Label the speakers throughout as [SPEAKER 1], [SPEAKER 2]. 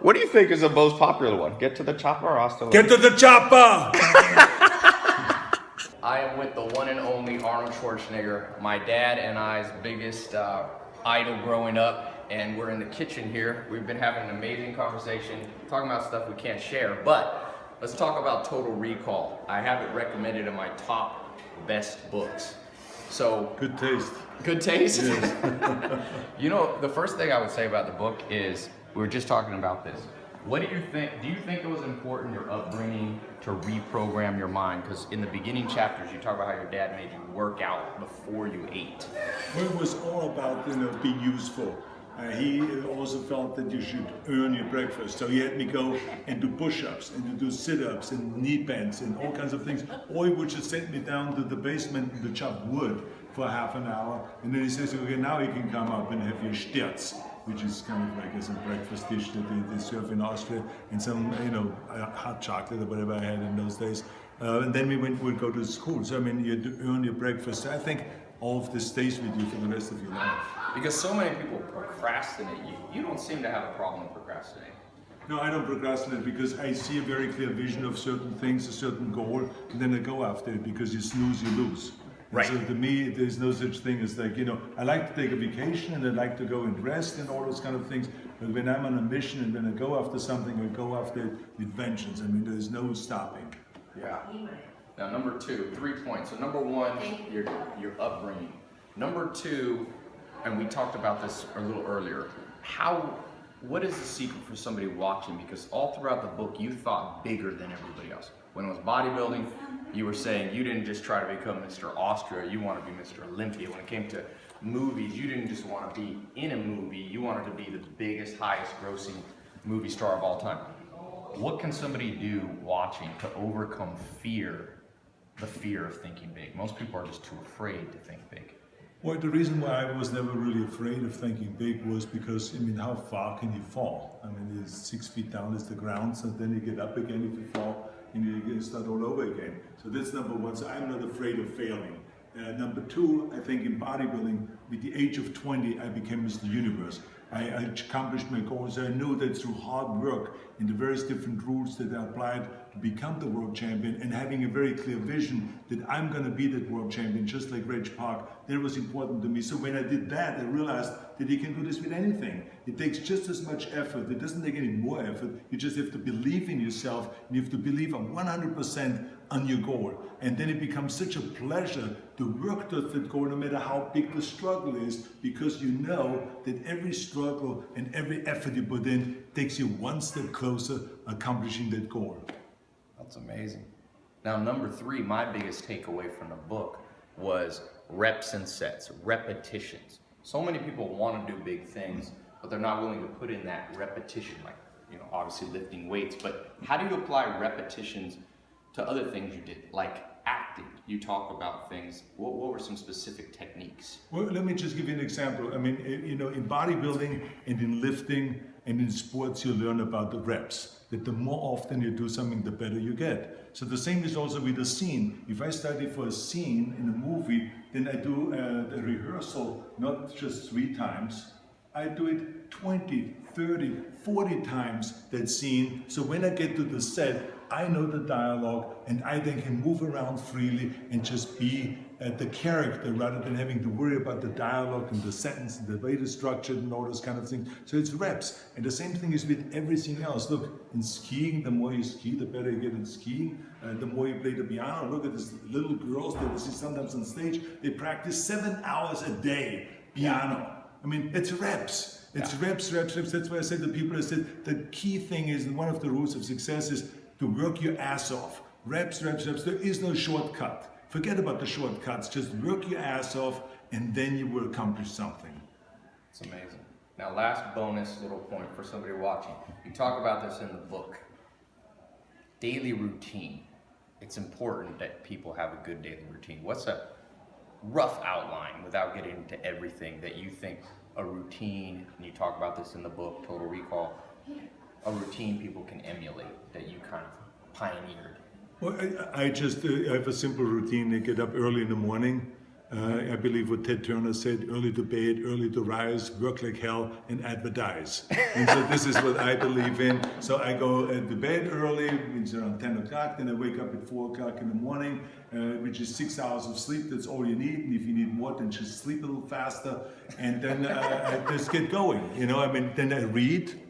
[SPEAKER 1] What do you think is the most popular one? Get to the chopper or hasta
[SPEAKER 2] Get to the chopper!
[SPEAKER 3] I am with the one and only Arnold Schwarzenegger, my dad and I's biggest idol growing up, and we're in the kitchen here. We've been having an amazing conversation, talking about stuff we can't share, but let's talk about Total Recall. I have it recommended in my top best books. So
[SPEAKER 2] Good taste.
[SPEAKER 3] good taste?
[SPEAKER 2] Yes.
[SPEAKER 3] You know, the first thing I would say about the book is, we were just talking about this. What do you think? Do you think it was important, your upbringing, to reprogram your mind? Because in the beginning chapters, you talk about how your dad made you work out before you ate.
[SPEAKER 2] Well, it was all about, being useful. He also felt that you should earn your breakfast. So he had me go and do push-ups and to do sit-ups and knee bends and all kinds of things. Or he would just send me down to the basement to chop wood for half an hour. And then he says, okay, now you can come up and have your stirts, which is kind of like as a breakfast dish that they serve in Austria, and some, hot chocolate or whatever I had in those days. And then we'd go to school. So, I mean, you had to earn your breakfast. So I think all of this stays with you for the rest of your life.
[SPEAKER 3] Because so many people procrastinate. You don't seem to have a problem with procrastinating.
[SPEAKER 2] No, I don't procrastinate because I see a very clear vision of certain things, a certain goal, and then I go after it, because you snooze, you lose.
[SPEAKER 3] Right.
[SPEAKER 2] So to me, there's no such thing as like, I like to take a vacation and I like to go and rest and all those kind of things. But when I'm on a mission and when I go after something, I go after it with vengeance. I mean, there's no stopping.
[SPEAKER 3] Yeah. Now, number two, 3 points. So number one, your upbringing. Number two, and we talked about this a little earlier, what is the secret for somebody watching? Because all throughout the book, you thought bigger than everybody else. When it was bodybuilding, you were saying you didn't just try to become Mr. Austria, you want to be Mr. Olympia. When it came to movies, you didn't just want to be in a movie, you wanted to be the biggest, highest grossing movie star of all time. What can somebody do watching to overcome the fear of thinking big? Most people are just too afraid to think big.
[SPEAKER 2] Well, the reason why I was never really afraid of thinking big was because, how far can you fall? It's 6 feet down is the ground, so then you get up again if you fall, and you can start all over again. So that's number one. So I'm not afraid of failing. Number two, I think in bodybuilding, with the age of 20, I became Mr. Universe. I accomplished my goals. I knew that through hard work and the various different rules that I applied to become the world champion, and having a very clear vision that I'm going to be that world champion, just like Reg Park, that was important to me. So when I did that, I realized that you can do this with anything. It takes just as much effort. It doesn't take any more effort. You just have to believe in yourself, and you have to believe 100% on your goal. And then it becomes such a pleasure to work towards that goal, no matter how big the struggle is, because you know that every struggle and every effort you put in takes you one step closer accomplishing that goal.
[SPEAKER 3] That's amazing. Now, number three, my biggest takeaway from the book was reps and sets, repetitions. So many people want to do big things, but they're not willing to put in that repetition, like, obviously lifting weights. But how do you apply repetitions to other things you did, like acting? You talk about things. What were some specific techniques?
[SPEAKER 2] Well, let me just give you an example. In bodybuilding and in lifting and in sports, you learn about the reps. That the more often you do something, the better you get. So the same is also with a scene. If I study for a scene in a movie, then I do a rehearsal, not just 3 times. I do it 20, 30, 40 times, that scene. So when I get to the set, I know the dialogue, and I then can move around freely and just be the character rather than having to worry about the dialogue and the sentence and the way it's structured and all those kind of things. So it's reps. And the same thing is with everything else. Look, in skiing, the more you ski, the better you get in skiing. The more you play the piano. Look at these little girls that you see sometimes on stage. They practice 7 hours a day piano. It's reps. It's reps. That's why I said to people, the key thing is, and one of the rules of success is to work your ass off. Reps. There is no shortcut. Forget about the shortcuts. Just work your ass off, and then you will accomplish something.
[SPEAKER 3] It's amazing. Now, last bonus little point for somebody watching. You talk about this in the book. Daily routine. It's important that people have a good daily routine. What's a rough outline, without getting into everything, that you think a routine, and you talk about this in the book, Total Recall, a routine people can emulate that you kind of pioneered?
[SPEAKER 2] Well, I have a simple routine. I get up early in the morning. I believe what Ted Turner said, early to bed, early to rise, work like hell, and advertise. And so this is what I believe in. So I go to bed early, it's around 10 o'clock, then I wake up at 4 o'clock in the morning, which is 6 hours of sleep, that's all you need. And if you need more, then just sleep a little faster. And then I just get going, you know, I mean, then I read.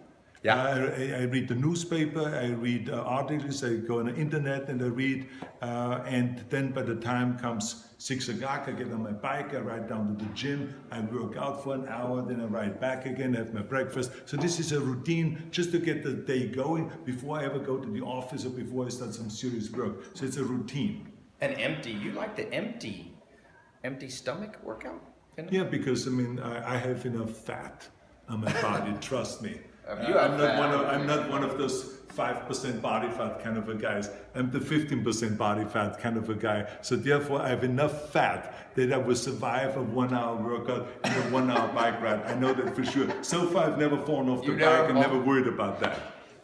[SPEAKER 3] Yeah.
[SPEAKER 2] I read the newspaper, I read articles, I go on the internet and I read, and then by the time comes 6 o'clock, I get on my bike, I ride down to the gym, I work out for an hour, then I ride back again, have my breakfast. So this is a routine just to get the day going before I ever go to the office or before I start some serious work. So it's a routine.
[SPEAKER 3] And empty, you like the empty stomach workout?
[SPEAKER 2] Yeah, because I mean, I have enough fat on my body, trust me. I'm not one of those 5% body fat kind of a guys. I'm the 15% body fat kind of a guy. So therefore, I have enough fat that I will survive a 1 hour workout and a 1 hour bike ride. I know that for sure. So far, I've never fallen off the bike and never worried about that.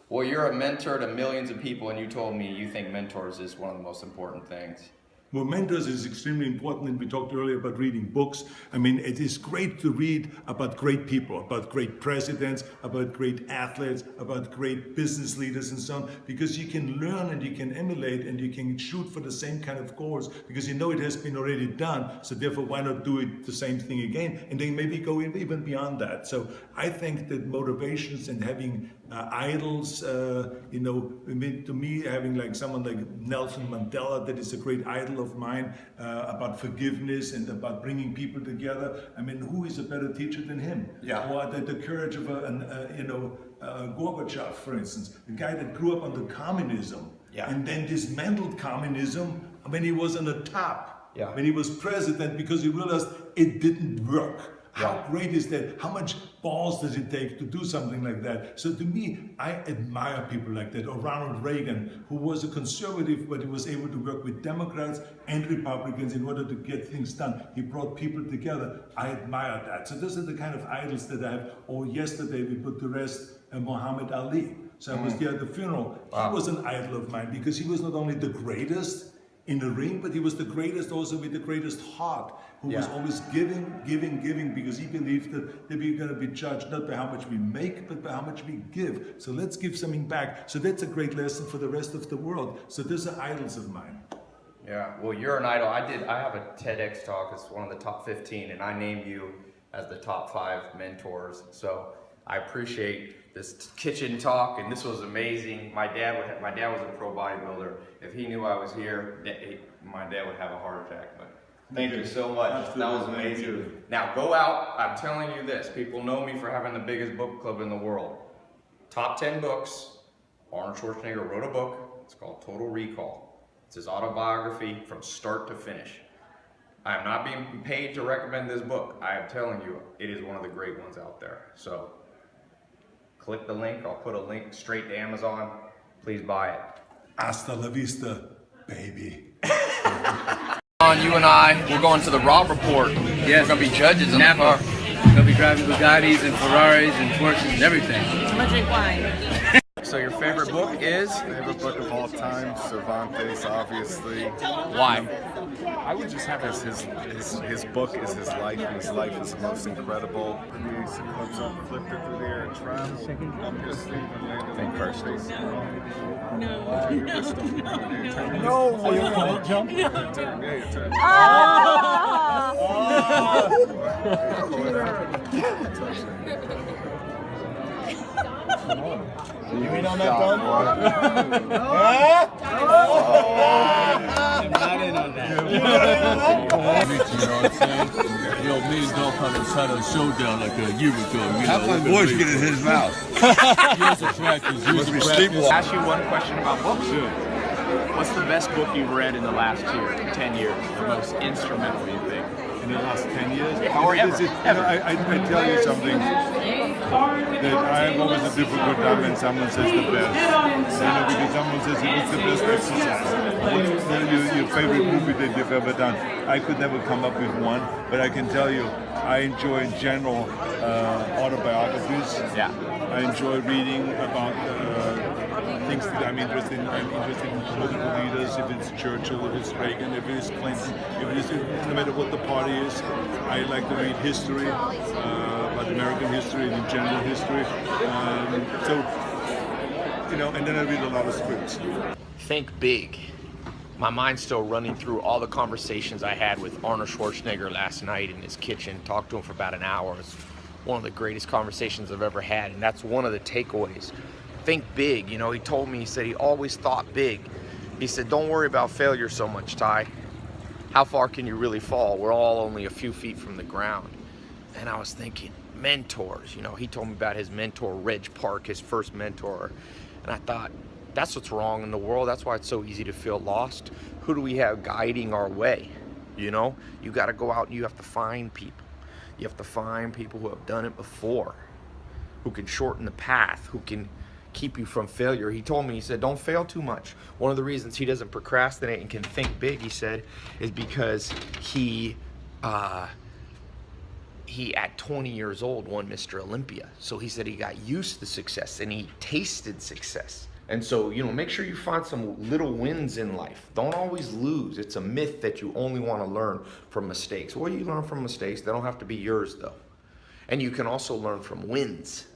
[SPEAKER 3] Well, you're a mentor to millions of people, and you told me you think mentors is one of the most important things.
[SPEAKER 2] Well, mentors is extremely important, and we talked earlier about reading books. I mean, it is great to read about great people, about great presidents, about great athletes, about great business leaders and so on, because you can learn and you can emulate and you can shoot for the same kind of goals because you know it has been already done. So therefore, why not do it the same thing again and then maybe go even beyond that? So I think that motivations and having idols, you know, to me, having like someone like Nelson Mandela, that is a great idol of mine, about forgiveness and about bringing people together. I mean, who is a better teacher than him?
[SPEAKER 3] Yeah.
[SPEAKER 2] Or the courage of Gorbachev, for instance, the guy that grew up under communism, and then dismantled communism when he was on the top, when he was president, because he realized it didn't work. How great is that? How much balls does it take to do something like that? So to me, I admire people like that. Or Ronald Reagan, who was a conservative, but he was able to work with Democrats and Republicans in order to get things done. He brought people together. I admire that. So those are the kind of idols that I have. Or yesterday we put to rest Muhammad Ali. So I was there at the funeral. He was an idol of mine because he was not only the greatest in the ring, but he was the greatest also with the greatest heart, who was always giving, because he believed that we're going to be judged not by how much we make, but by how much we give. So let's give something back. So that's a great lesson for the rest of the world. So those are idols of mine.
[SPEAKER 3] Yeah, well, you're an idol. I have a TEDx talk. It's one of the top 15, and I named you as the top 5 mentors. So I appreciate this kitchen talk, and this was amazing. My dad was a pro bodybuilder. If he knew I was here, my dad would have a heart attack. But thank you so much.
[SPEAKER 2] Absolutely.
[SPEAKER 3] That was amazing. Now go out. I'm telling you this. People know me for having the biggest book club in the world. Top 10 books. Arnold Schwarzenegger wrote a book. It's called Total Recall. It's his autobiography from start to finish. I am not being paid to recommend this book. I am telling you, it is one of the great ones out there. So click the link. I'll put a link straight to Amazon. Please buy it.
[SPEAKER 2] Hasta la vista, baby.
[SPEAKER 3] You and I, we're going to the Raw Report.
[SPEAKER 4] Yes.
[SPEAKER 3] We're going to be judges in the
[SPEAKER 4] Napa.
[SPEAKER 3] car.
[SPEAKER 4] We're gonna be driving Bugattis and Ferraris and Porsches and everything.
[SPEAKER 5] I'm gonna drink wine.
[SPEAKER 3] So your favorite book is?
[SPEAKER 6] Favorite book of all time, Cervantes, obviously.
[SPEAKER 3] Why?
[SPEAKER 6] I would just have his book is his life, and his life is the most incredible. He comes up, flipped it through the air and travel. I'm just leaving landed in first face. No, you can't jump.
[SPEAKER 2] You mean on that phone?
[SPEAKER 4] I'm not in on that.
[SPEAKER 7] You know what I'm saying? Yo, me and Dolph had a showdown like a year ago.
[SPEAKER 8] How my voice get in his mouth?
[SPEAKER 7] Years of practice, years of practice.
[SPEAKER 9] Ask you one question about books. What's the best book you've read in the last 10 years? The most instrumental, you think?
[SPEAKER 2] In the last 10 years?
[SPEAKER 9] Or ever.
[SPEAKER 2] I tell you something, that I have always a difficult time when someone says the best. Because someone says, what's the best exercise? What's your favorite movie that you've ever done? I could never come up with one, but I can tell you, I enjoy in general autobiographies.
[SPEAKER 9] Yeah.
[SPEAKER 2] I enjoy reading about things
[SPEAKER 6] I'm interested in political leaders, if it's Churchill, if it's Reagan, if it is Clinton, if it is, no matter what the party is. I like to read history, about American history and in general history. And then I read a lot of scripts.
[SPEAKER 3] Think big. My mind's still running through all the conversations I had with Arnold Schwarzenegger last night in his kitchen. Talked to him for about an hour. It's one of the greatest conversations I've ever had, and that's one of the takeaways. Think big. You know, he told me, he said he always thought big. He said, don't worry about failure so much, Tai. How far can you really fall? We're all only a few feet from the ground. And I was thinking, mentors. You know, he told me about his mentor, Reg Park, his first mentor. And I thought, that's what's wrong in the world. That's why it's so easy to feel lost. Who do we have guiding our way? You know, you got to go out and you have to find people. You have to find people who have done it before, who can shorten the path, who can keep you from failure. He told me, he said, don't fail too much. One of the reasons he doesn't procrastinate and can think big, he said, is because he at 20 years old won Mr. Olympia. So he said he got used to success and he tasted success. And so, you know, make sure you find some little wins in life. Don't always lose. It's a myth that you only want to learn from mistakes. Well, you learn from mistakes. They don't have to be yours, though. And you can also learn from wins.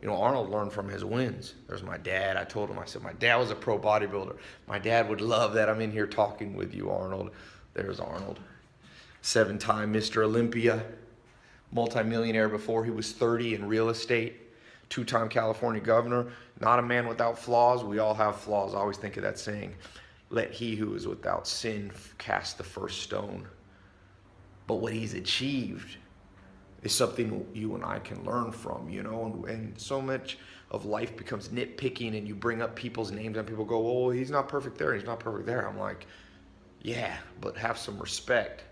[SPEAKER 3] You know, Arnold learned from his wins. There's my dad. I told him, I said, my dad was a pro bodybuilder. My dad would love that I'm in here talking with you, Arnold. There's Arnold. 7-time Mr. Olympia. Multi-millionaire before he was 30 in real estate. 2-time California governor, not a man without flaws. We all have flaws. I always think of that saying, let he who is without sin cast the first stone. But what he's achieved is something you and I can learn from, you know, and so much of life becomes nitpicking and you bring up people's names and people go, oh, he's not perfect there, he's not perfect there. I'm like, yeah, but have some respect.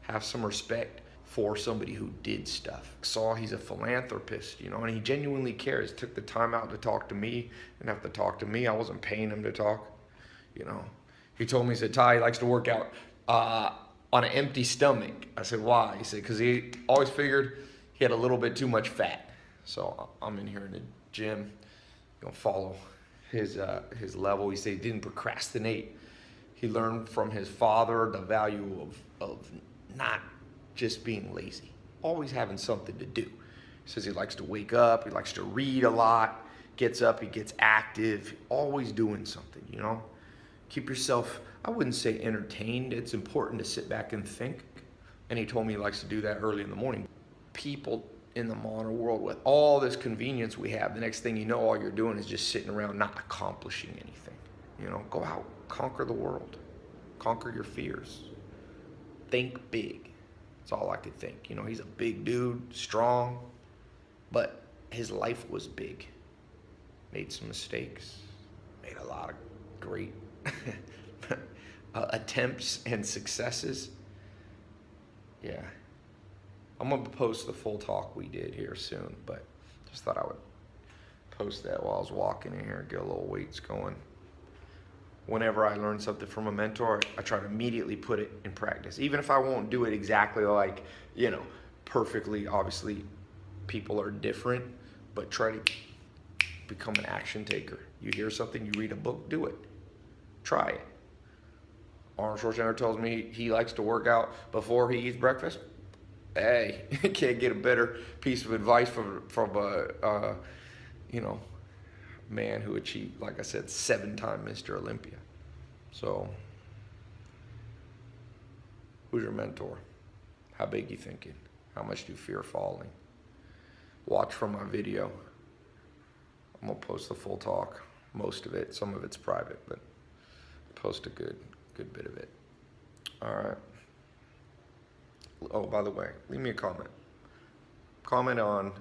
[SPEAKER 3] Have some respect for somebody who did stuff. Saw he's a philanthropist, you know, and he genuinely cares. Took the time out to talk to me. Didn't have to talk to me. I wasn't paying him to talk, you know. He told me, he said, Tai, he likes to work out on an empty stomach. I said, why? He said, because he always figured he had a little bit too much fat. So I'm in here in the gym, gonna follow his level. He said he didn't procrastinate. He learned from his father the value of not just being lazy, always having something to do. He says he likes to wake up, he likes to read a lot, gets up, he gets active, always doing something, you know? Keep yourself, I wouldn't say entertained, it's important to sit back and think. And he told me he likes to do that early in the morning. People in the modern world, with all this convenience we have, the next thing you know, all you're doing is just sitting around not accomplishing anything. You know, go out, conquer the world, conquer your fears, think big. That's all I could think. You know, he's a big dude, strong, but his life was big. Made some mistakes, made a lot of great attempts and successes. Yeah. I'm gonna post the full talk we did here soon, but just thought I would post that while I was walking in here and get a little weights going. Whenever I learn something from a mentor, I try to immediately put it in practice. Even if I won't do it exactly like, you know, perfectly, obviously people are different, but try to become an action taker. You hear something, you read a book, do it. Try it. Arnold Schwarzenegger tells me he likes to work out before he eats breakfast. Hey, can't get a better piece of advice from a, you know, man who achieved, like I said, 7-time Mr. Olympia. So, who's your mentor? How big you thinking? How much do you fear falling? Watch from my video. I'm gonna post the full talk, most of it. Some of it's private, but post a good bit of it. All right. Oh, by the way, leave me a comment. Comment on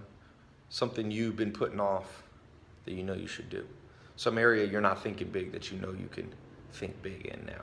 [SPEAKER 3] something you've been putting off that you know you should do. Some area you're not thinking big that you know you can think big in now.